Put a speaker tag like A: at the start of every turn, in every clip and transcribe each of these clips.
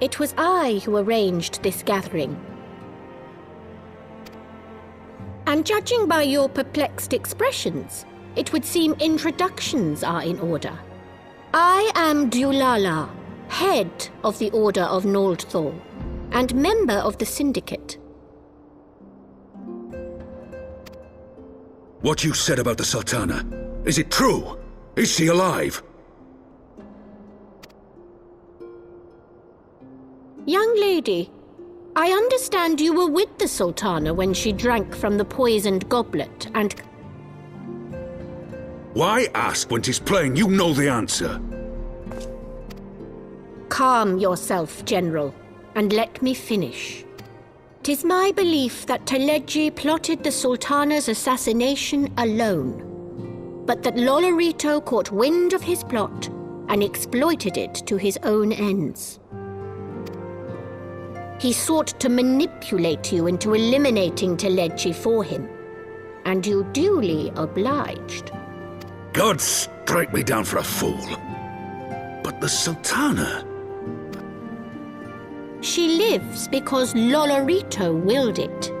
A: It was I who arranged this gathering. And judging by your perplexed expressions, it would seem introductions are in order. I am Dulala, head of the Order of Noldthor, and member of the Syndicate.
B: What you said about the Sultana, is it true? Is she alive?
A: Young lady, I understand you were with the Sultana when she drank from the poisoned goblet and...
B: Why ask when 'tis plain you know the answer?
A: Calm yourself, General, and let me finish. 'Tis my belief that Teleji plotted the Sultana's assassination alone, but that Lolorito caught wind of his plot and exploited it to his own ends. He sought to manipulate you into eliminating Teleji for him, and you duly obliged.
B: God strike me down for a fool. But the Sultana...
A: She lives because Lolorito willed it.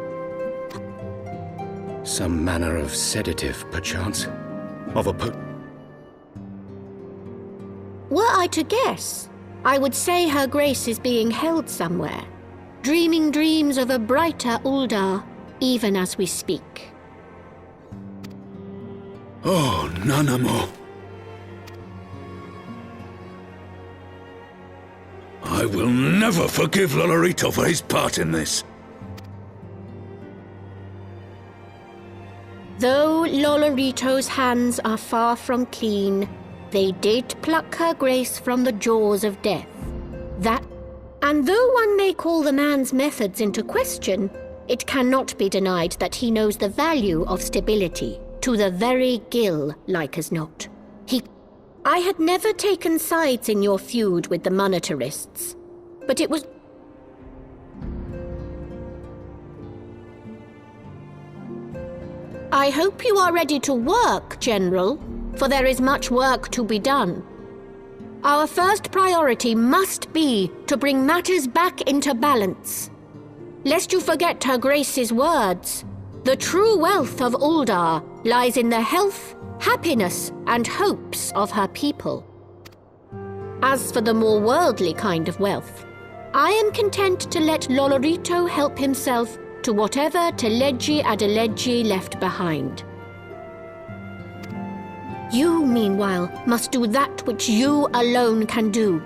C: Some manner of sedative, perchance? Of a
A: Were I to guess, I would say Her Grace is being held somewhere, dreaming dreams of a brighter Uldar, even as we speak.
B: Oh, Nanamo. I will never forgive Lolorito for his part in this.
A: Though Lolorito's hands are far from clean, they did pluck Her Grace from the jaws of death. And though one may call the man's methods into question, it cannot be denied that he knows the value of stability, to the very gill, like as not. I had never taken sides in your feud with the monetarists, but it was... I hope you are ready to work, General, for there is much work to be done. Our first priority must be to bring matters back into balance. Lest you forget Her Grace's words, the true wealth of Uldar lies in the health, happiness, and hopes of her people. As for the more worldly kind of wealth, I am content to let Lolorito help himself to whatever Teleji Adeleji left behind. You, meanwhile, must do that which you alone can do.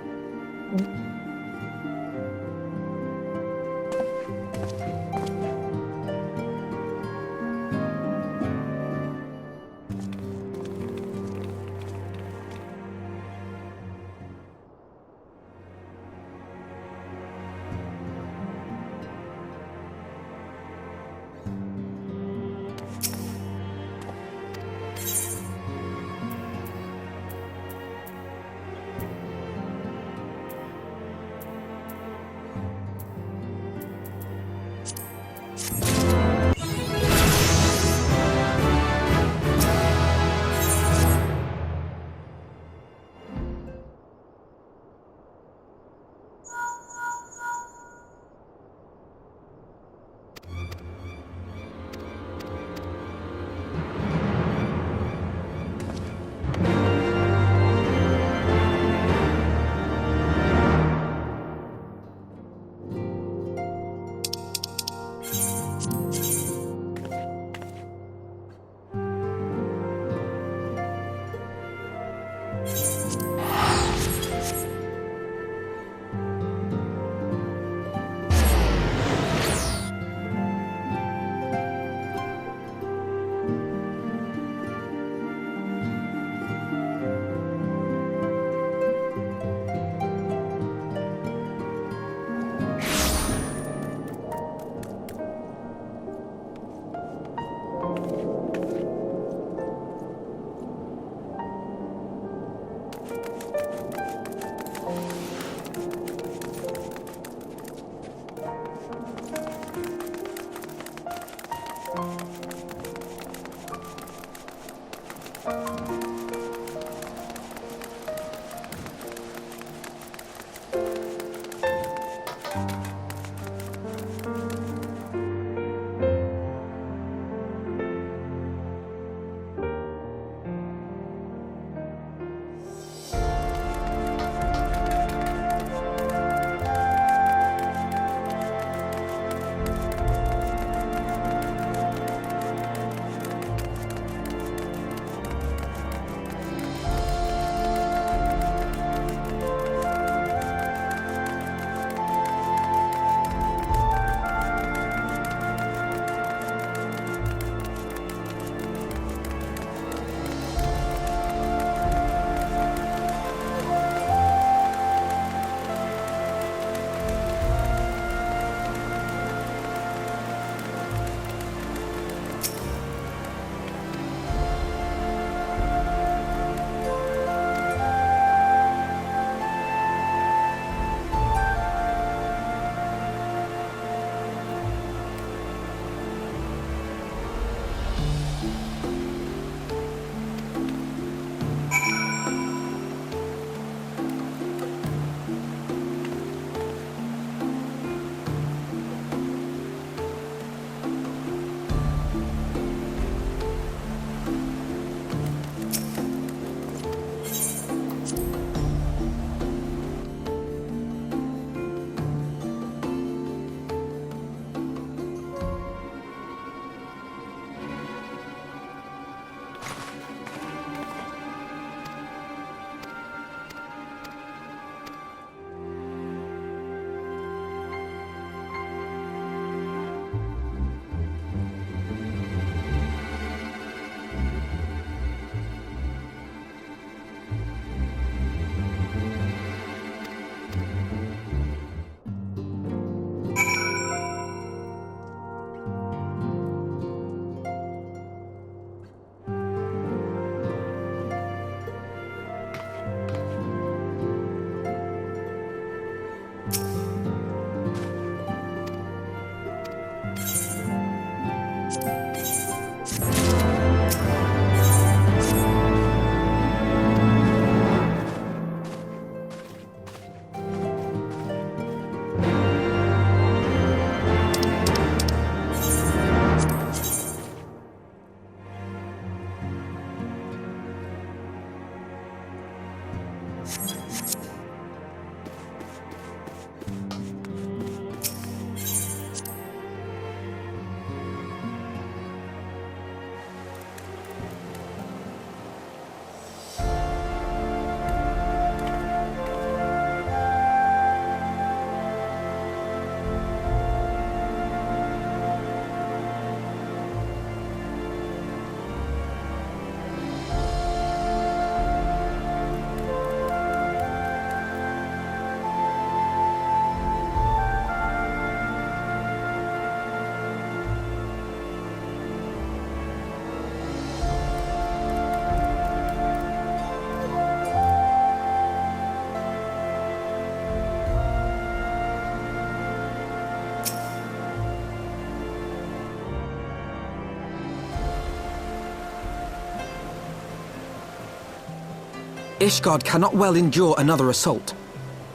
D: Ishgard cannot well endure another assault.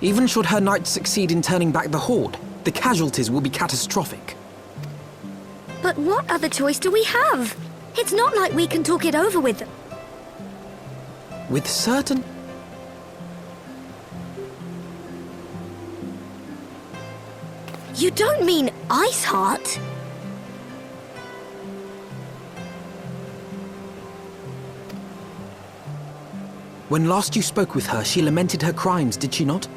D: Even should her knights succeed in turning back the Horde, the casualties will be catastrophic.
E: But what other choice do we have? It's not like we can talk it over with them.
D: With certain...
E: You don't mean Iceheart?
D: When last you spoke with her, she lamented her crimes, did she not?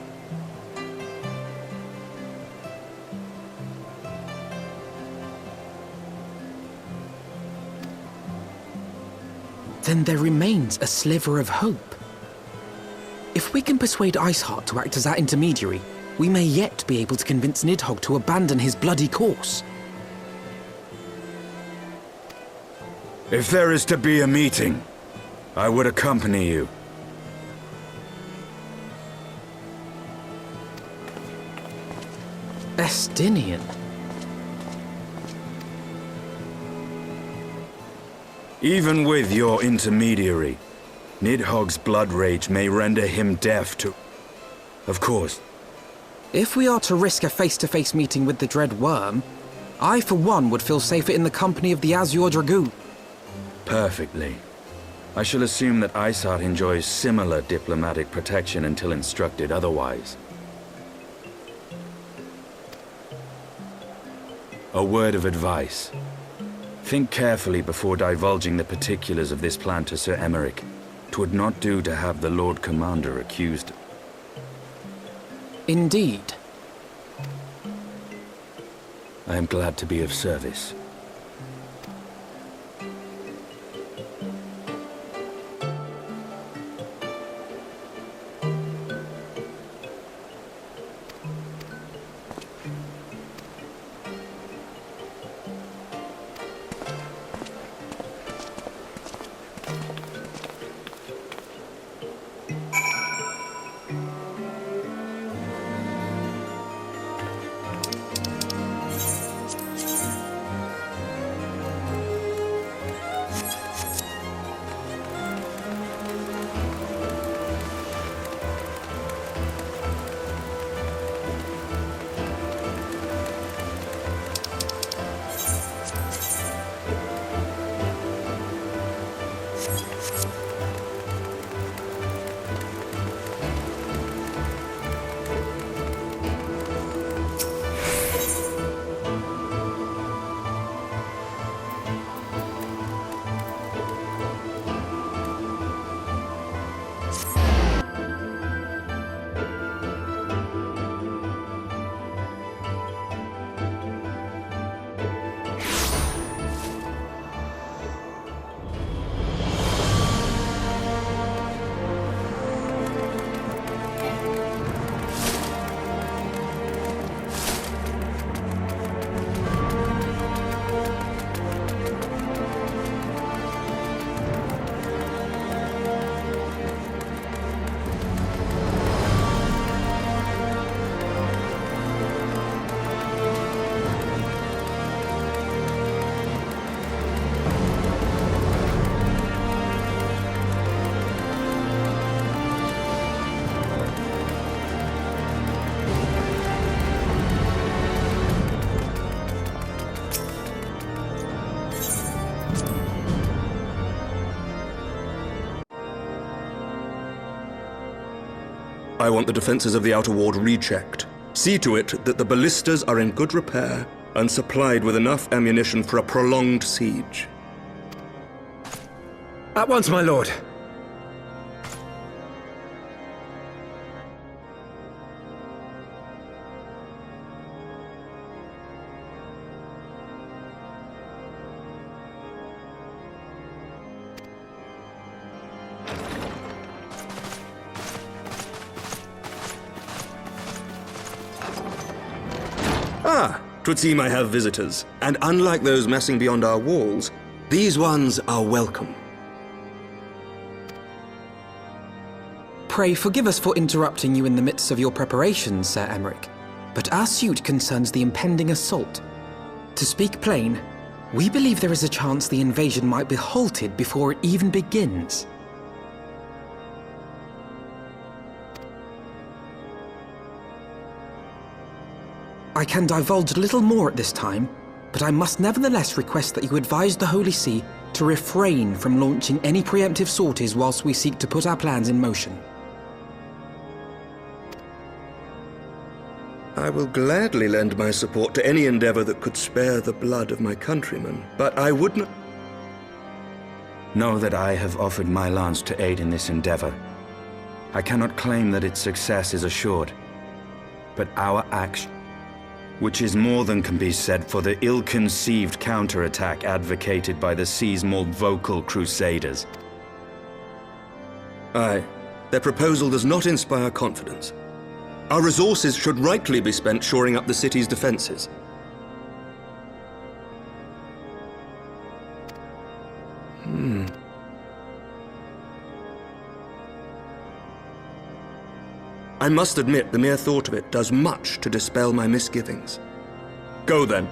D: Then there remains a sliver of hope. If we can persuade Iceheart to act as our intermediary, we may yet be able to convince Nidhogg to abandon his bloody course.
B: If there is to be a meeting, I would accompany you.
D: Estinian.
B: Even with your intermediary, Nidhogg's blood rage may render him deaf to... Of course.
D: If we are to risk a face-to-face meeting with the Dread Worm, I for one would feel safer in the company of the Azure Dragoon.
C: Perfectly. I shall assume that Isart enjoys similar diplomatic protection until instructed otherwise. A word of advice. Think carefully before divulging the particulars of this plan to Sir Emeric. 'Twould not do to have the Lord Commander accused.
D: Indeed.
C: I am glad to be of service.
F: I want the defenses of the outer ward rechecked. See to it that the ballistas are in good repair and supplied with enough ammunition for a prolonged siege.
G: At once, my lord.
F: Ah, 'twould seem I have visitors, and unlike those messing beyond our walls, these ones are welcome.
D: Pray forgive us for interrupting you in the midst of your preparations, Sir Emeric, but our suit concerns the impending assault. To speak plain, we believe there is a chance the invasion might be halted before it even begins. I can divulge little more at this time, but I must nevertheless request that you advise the Holy See to refrain from launching any preemptive sorties whilst we seek to put our plans in motion.
F: I will gladly lend my support to any endeavor that could spare the blood of my countrymen, but I would not...
C: Know that I have offered my lance to aid in this endeavor. I cannot claim that its success is assured, but our action, which is more than can be said for the ill-conceived counterattack advocated by the Sea's more vocal crusaders.
F: Aye, their proposal does not inspire confidence. Our resources should rightly be spent shoring up the city's defenses. I must admit the mere thought of it does much to dispel my misgivings. Go then.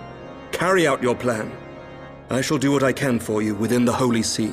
F: Carry out your plan. I shall do what I can for you within the Holy See.